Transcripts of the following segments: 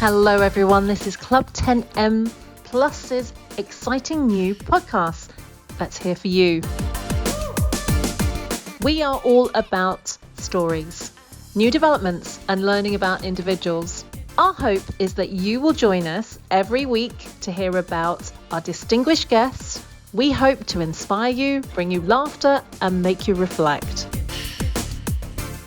Hello, everyone. This is Club 10M Plus's exciting new podcast that's here for you. We are all about stories, new developments, and learning about individuals. Our hope is that you will join us every week to hear about our distinguished guests. We hope to inspire you, bring you laughter, and make you reflect.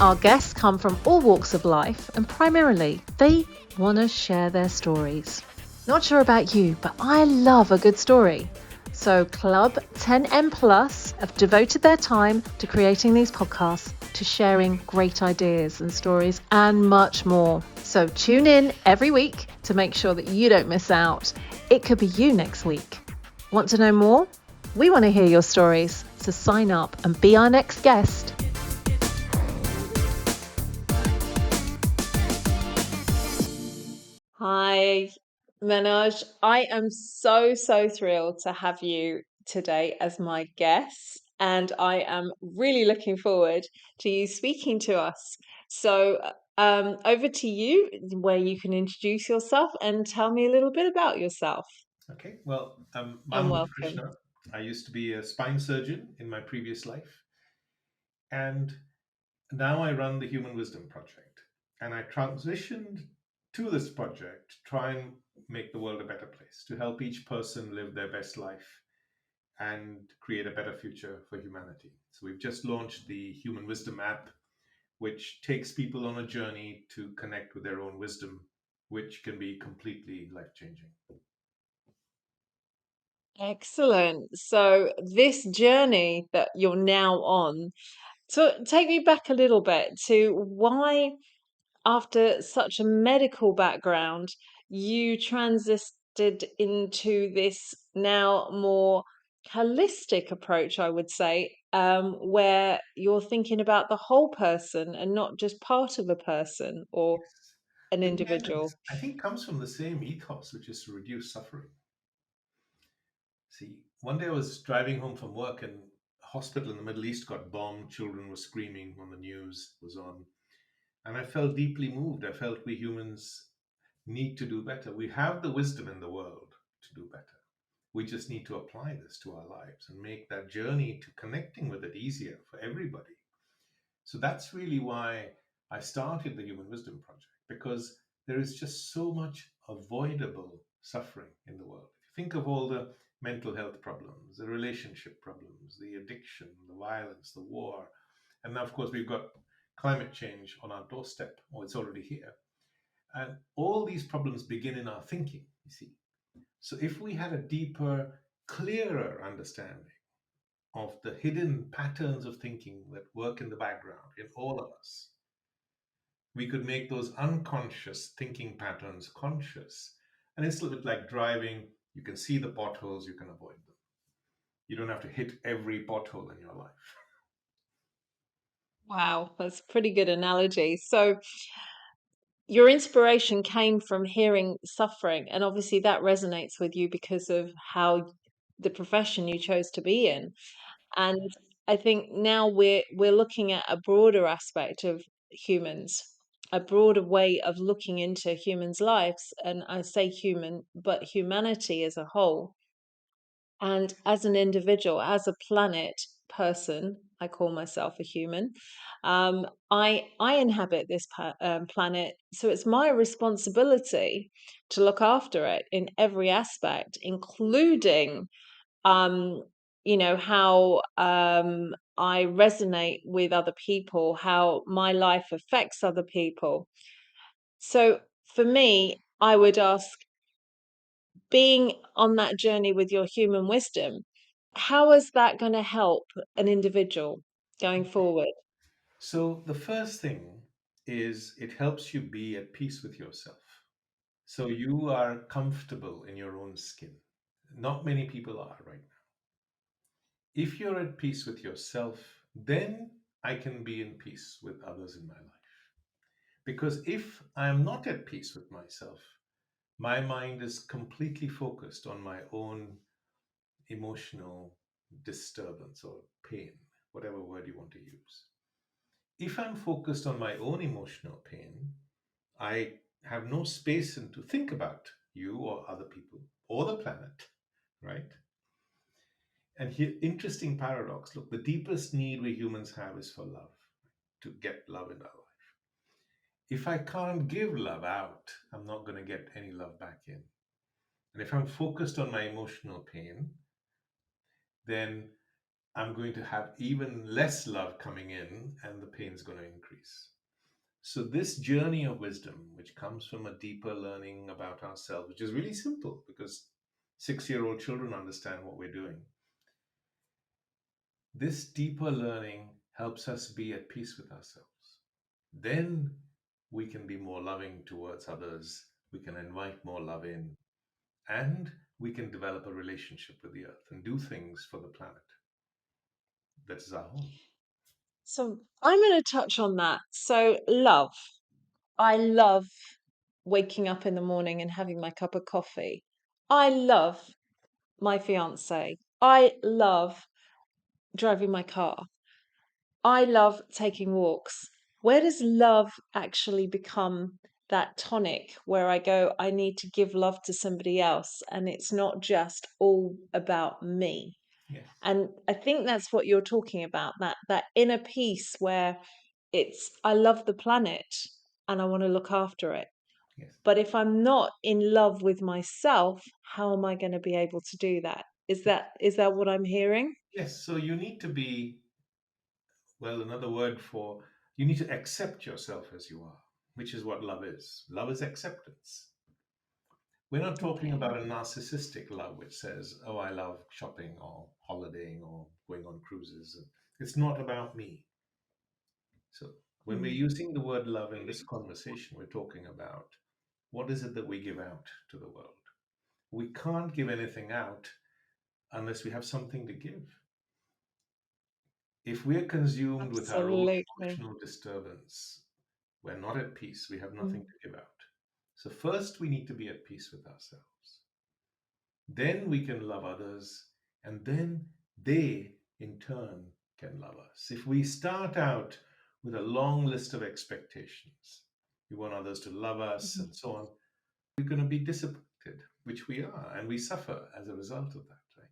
Our guests come from all walks of life, and primarily they want to share their stories. Not sure about you, but I love a good story. So Club 10M Plus have devoted their time to creating these podcasts, to sharing great ideas and stories, and much more. So tune in every week to make sure that you don't miss out. It could be you next week. Want to know more? We want to hear your stories. So sign up and be our next guest. Hi, Manoj. I am so thrilled to have you today as my guest, and I am really looking forward to you speaking to us. So, over to you, where you can introduce yourself and tell me a little bit about yourself. Okay, well, I'm And Manoj welcome. Krishna. I used to be a spine surgeon in my previous life, and now I run the Human Wisdom Project. And I transitioned to this project to try and make the world a better place, to help each person live their best life and create a better future for humanity. So we've just launched the Human Wisdom app, which takes people on a journey to connect with their own wisdom, which can be completely life changing. Excellent. So, this journey that you're now on, so take me back a little bit to why, after such a medical background, you transited into this now more holistic approach, I would say, where you're thinking about the whole person and not just part of a person or an Again, individual. I think comes from the same ethos, which is to reduce suffering. See, one day I was driving home from work and a hospital in the Middle East got bombed. Children were screaming on the news was on. And I felt deeply moved. I felt we humans need to do better. We have the wisdom in the world to do better. We just need to apply this to our lives and make that journey to connecting with it easier for everybody. So that's really why I started the Human Wisdom Project, because there is just so much avoidable suffering in the world. If you think of all the mental health problems, the relationship problems, the addiction, the violence, the war, and now, of course, we've got climate change on our doorstep, or it's already here. And all these problems begin in our thinking, you see. So if we had a deeper, clearer understanding of the hidden patterns of thinking that work in the background in all of us, we could make those unconscious thinking patterns conscious. And it's a little bit like driving. You can see the potholes, you can avoid them. You don't have to hit every pothole in your life. Wow, that's a pretty good analogy. So, your inspiration came from hearing suffering, and obviously that resonates with you because of how the profession you chose to be in. And I think now we're looking at a broader aspect of humans, a broader way of looking into humans' lives. And I say human, but humanity as a whole. And as an individual, as a planet person, I call myself a human. I inhabit this planet, so it's my responsibility to look after it in every aspect, including um, how I resonate with other people, how my life affects other people. So for me, I would ask, being on that journey with your human wisdom, how is that going to help an individual going forward? So the first thing is it helps you be at peace with yourself. So you are comfortable in your own skin. Not many people are right now. If you're at peace with yourself, then I can be in peace with others in my life. Because if I am not at peace with myself, my mind is completely focused on my own emotional disturbance or pain, whatever word you want to use. If I'm focused on my own emotional pain, I have no space and to think about you or other people or the planet, right? And here, interesting paradox. Look, the deepest need we humans have is for love, to get love in our life. If I can't give love out, I'm not going to get any love back in. And if I'm focused on my emotional pain, then I'm going to have even less love coming in and the pain is going to increase. So, this journey of wisdom, which comes from a deeper learning about ourselves, which is really simple because 6-year-old children understand what we're doing, this deeper learning helps us be at peace with ourselves. Then we can be more loving towards others, we can invite more love in, and we can develop a relationship with the earth and do things for the planet. That is our home. So I'm going to touch on that. So, love. I love waking up in the morning and having my cup of coffee. I love my fiance. I love driving my car. I love taking walks. Where does love actually become that tonic where I go, I need to give love to somebody else and it's not just all about me? Yes, And I think that's what you're talking about, that inner peace where it's I love the planet and I want to look after it. yes, But if I'm not in love with myself, how am I going to be able to do that? Is that what I'm hearing? yes. So you need to be, well, another word for, you need to accept yourself as you are, which is what love is. Love is acceptance. We're not talking Okay. about a narcissistic love which says, oh, I love shopping or holidaying or going on cruises. It's not about me. So when we're Mm. using the word love in this conversation, we're talking about what is it that we give out to the world? We can't give anything out unless we have something to give. If we're consumed with our own Absolutely. emotional disturbance, we're not at peace, we have nothing Mm. to give out. So, first, we need to be at peace with ourselves. Then we can love others, and then they, in turn, can love us. If we start out with a long list of expectations, we want others to love us Mhm. and so on, we're going to be disappointed, which we are, and we suffer as a result of that, right?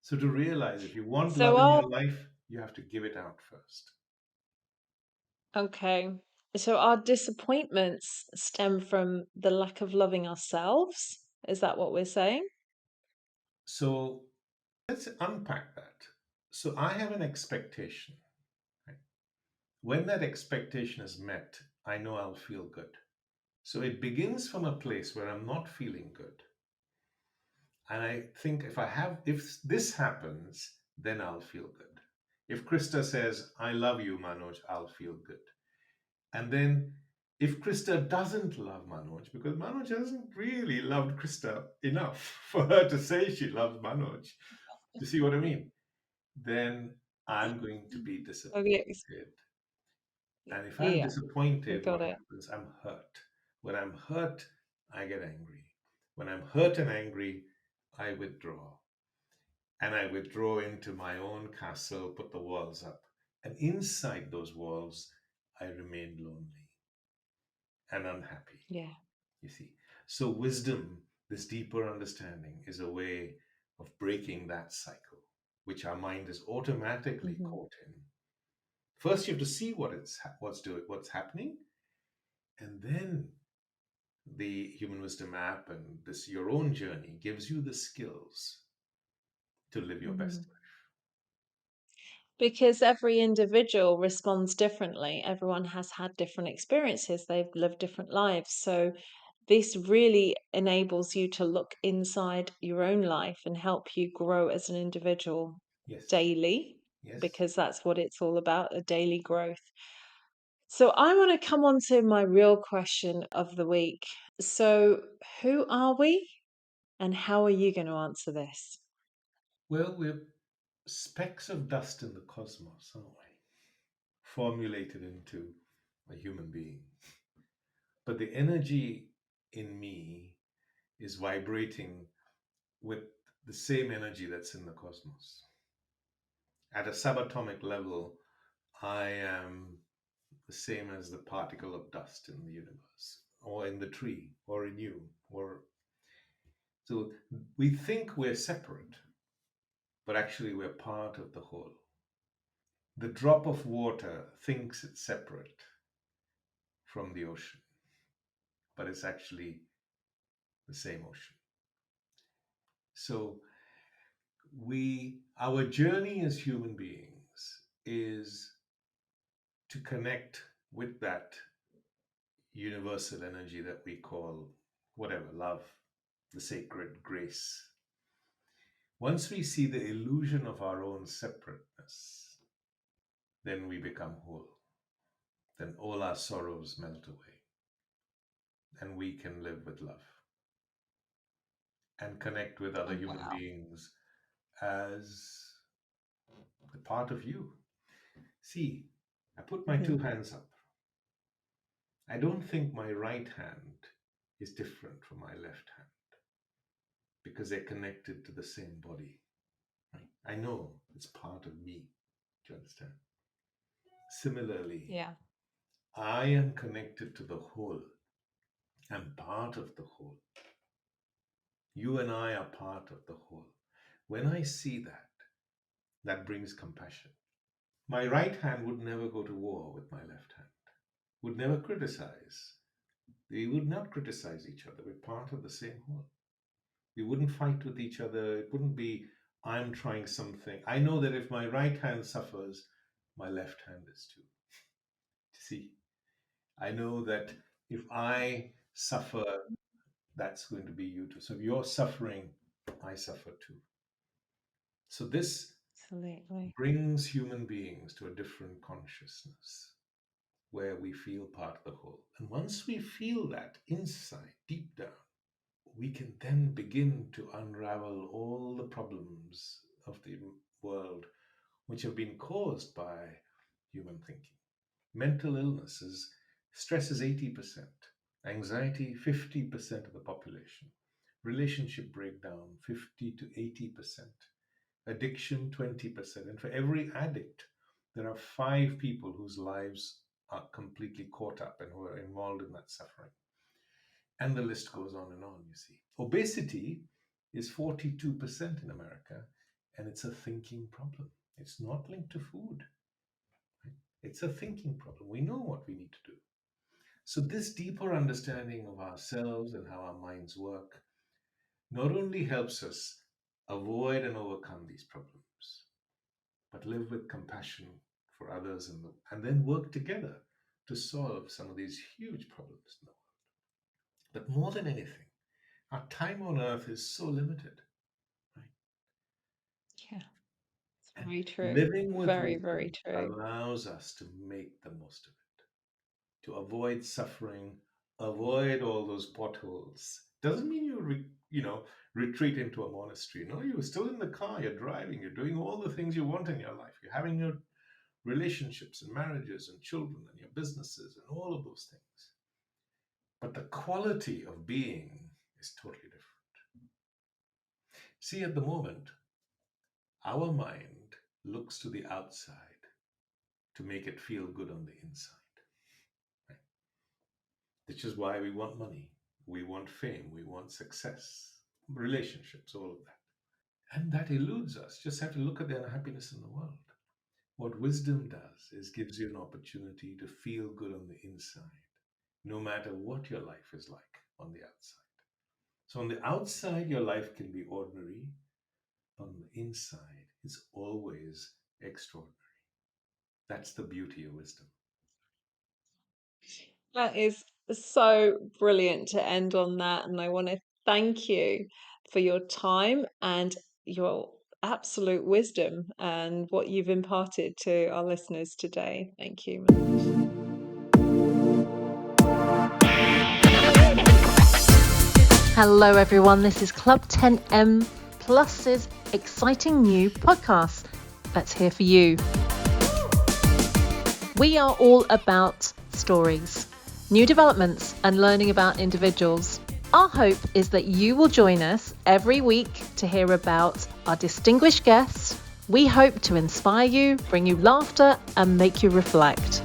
So, to realize if you want So love in our your life, you have to give it out first. Okay. So our disappointments stem from the lack of loving ourselves. Is that what we're saying? So, let's unpack that. So, I have an expectation. Right? When that expectation is met, I know I'll feel good. So, it begins from a place where I'm not feeling good. And I think if this happens, then I'll feel good. If Krista says, I love you, Manoj, I'll feel good. And then if Krista doesn't love Manoj, because Manoj hasn't really loved Krista enough for her to say she loves Manoj, do you see what I mean? Then I'm going to be Okay. disappointed. And if I'm Yeah, we disappointed, got what it. happens? I'm hurt. When I'm hurt, I get angry. When I'm hurt and angry, I withdraw. And I withdraw into my own castle, put the walls up. And inside those walls, I remain lonely and unhappy. Yeah. You see. So, wisdom, this deeper understanding, is a way of breaking that cycle, which our mind is automatically Hmm. caught in. First, you have to see what's happening, and then the Human Wisdom app and this your own journey gives you the skills to live your best Hmm. life. Because every individual responds differently. Everyone has had different experiences. They've lived different lives. So this really enables you to look inside your own life and help you grow as an individual Yes, daily, yes. because that's what it's all about, a daily growth. So I want to come on to my real question of the week. So, who are we and how are you going to answer this? Well, we're specks of dust in the cosmos, aren't we? Formulated into a human being. But the energy in me is vibrating with the same energy that's in the cosmos. At a subatomic level, I am the same as the particle of dust in the universe. or in the tree or in you. Or so we think we're separate, but actually we're part of the whole. The drop of water thinks it's separate from the ocean, but it's actually the same ocean. So our journey as human beings is to connect with that universal energy that we call whatever, love, the sacred grace. Once we see the illusion of our own separateness, then we become whole. Then all our sorrows melt away, and we can live with love and connect with other Oh, human wow. beings as a part of you. See, I put my two Mhm. hands up. I don't think my right hand is different from my left hand because they're connected to the same body. Right? I know it's part of me. Do you understand? Similarly, Yeah. I am connected to the whole. I'm part of the whole. You and I are part of the whole. When I see that, that brings compassion. My right hand would never go to war with my left hand, would never criticize. We would not criticize each other. We're part of the same whole. We wouldn't fight with each other. It wouldn't be, I'm trying something. I know that if my right hand suffers, my left hand is too. See, I know that if I suffer, that's going to be you too. So if you're suffering, I suffer too. So this Absolutely. brings human beings to a different consciousness where we feel part of the whole. And once we feel that inside, deep down, we can then begin to unravel all the problems of the world which have been caused by human thinking. Mental illnesses, stress is 80%, anxiety 50% of the population, relationship breakdown 50 to 80%, addiction 20%. And for every addict, there are 5 people whose lives are completely caught up and who are involved in that suffering. And the list goes on and on, you see. Obesity is 42% in America, and it's a thinking problem. It's not linked to food. Right? It's a thinking problem. We know what we need to do. So, this deeper understanding of ourselves and how our minds work not only helps us avoid and overcome these problems, but live with compassion for others and then work together to solve some of these huge problems in the world. But more than anything, our time on earth is so limited, right? Yeah. It's And very true. living with Very, very wisdom true. allows us to make the most of it, to avoid suffering, avoid all those potholes. Doesn't mean retreat into a monastery. No, you're still in the car, you're driving, you're doing all the things you want in your life. You're having your relationships and marriages and children and your businesses and all of those things. But the quality of being is totally different. See, at the moment, our mind looks to the outside to make it feel good on the inside, right? Which is why we want money, we want fame, we want success, relationships, all of that. And that eludes us. Just have to look at the unhappiness in the world. What wisdom does is gives you an opportunity to feel good on the inside, no matter what your life is like on the outside. So on the outside, your life can be ordinary. On the inside, it's always extraordinary. That's the beauty of wisdom. That is so brilliant to end on that. And I want to thank you for your time and your absolute wisdom and what you've imparted to our listeners today. Thank you, Manoj. Hello, everyone. This is Club 10M Plus's exciting new podcast that's here for you. We are all about stories, new developments, and learning about individuals. Our hope is that you will join us every week to hear about our distinguished guests. We hope to inspire you, bring you laughter, and make you reflect.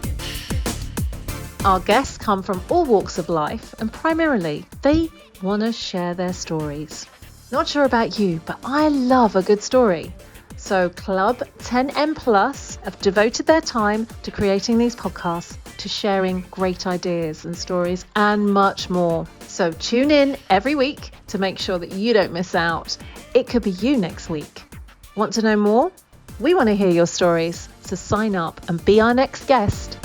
Our guests come from all walks of life, and primarily they want to share their stories. Not sure about you, but I love a good story. So Club 10M Plus have devoted their time to creating these podcasts, to sharing great ideas and stories and much more. So tune in every week to make sure that you don't miss out. It could be you next week. Want to know more? We want to hear your stories. So sign up and be our next guest.